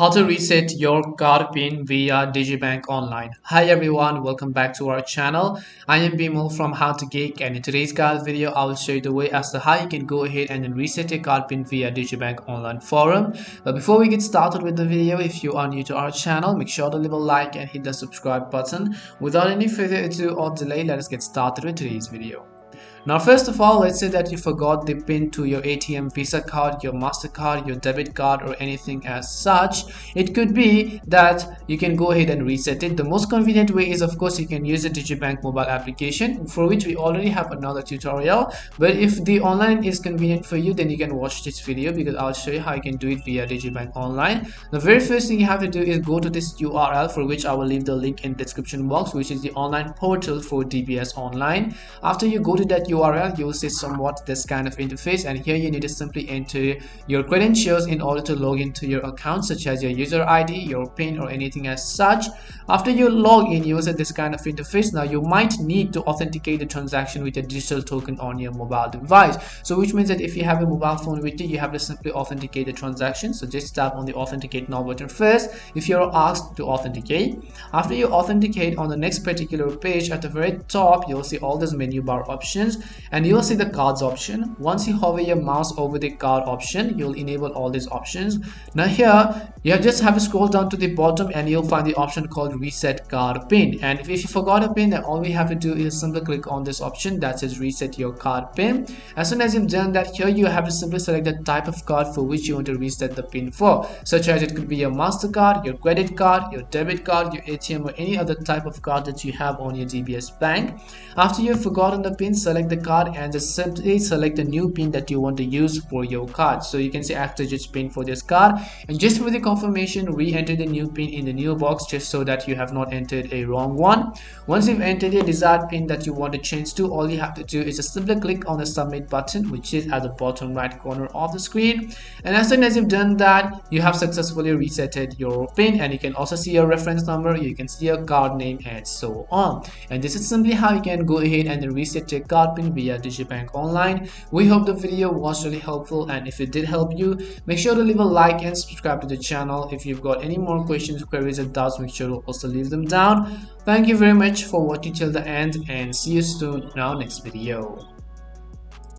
How to reset your card pin via digibank online. Hi everyone, welcome back to our channel. I am Bimal from How to Geek, and in today's card video I will show you the way as to how you can go ahead and then reset your card pin via digibank online forum. But before we get started with the video, if you are new to our channel, make sure to leave a like and hit the subscribe button. Without any further ado or delay, let us get started with today's video. Now first of all, let's say that you forgot the pin to your ATM Visa card, your MasterCard, your debit card or anything as such. It could be that you can go ahead and reset it. The most convenient way is, of course, you can use the digibank mobile application, for which we already have another tutorial. But if the online is convenient for you, then you can watch this video because I'll show you how you can do it via digibank online. The very first thing you have to do is go to this URL, for which I will leave the link in the description box, which is the online portal for DBS Online. After you go to that URL, you will see somewhat this kind of interface, and here you need to simply enter your credentials in order to log into your account, such as your user ID, your PIN or anything as such. After you log in, you will see this kind of interface. Now you might need to authenticate the transaction with a digital token on your mobile device, so which means that if you have a mobile phone with you, you have to simply authenticate the transaction. So just tap on the authenticate now button first if you're asked to authenticate. After you authenticate, on the next particular page at the very top, you'll see all these menu bar options, and you'll see the cards option. Once you hover your mouse over the card option, you'll enable all these options. Now here you just have to scroll down to the bottom and you'll find the option called reset card pin, and if you forgot a pin, then all we have to do is simply click on this option that says reset your card pin. As soon as you've done that, here you have to simply select the type of card for which you want to reset the pin for, such as it could be your MasterCard, your credit card, your debit card, your ATM or any other type of card that you have on your DBS bank. After you've forgotten the pin, select the card and just simply select the new pin that you want to use for your card. So you can say 8-digit pin for this card, and just for the confirmation, re-enter the new pin in the new box, just so that you have not entered a wrong one. Once you've entered your desired pin that you want to change to, all you have to do is just simply click on the submit button, which is at the bottom right corner of the screen. And as soon as you've done that, you have successfully resetted your pin, and you can also see your reference number, you can see your card name and so on. And this is simply how you can go ahead and reset your card pin via digibank online. We hope the video was really helpful, and if it did help you, make sure to leave a like and subscribe to the channel. If you've got any more questions, queries or doubts, make sure to also leave them down. Thank you very much for watching till the end, and see you soon in our next video.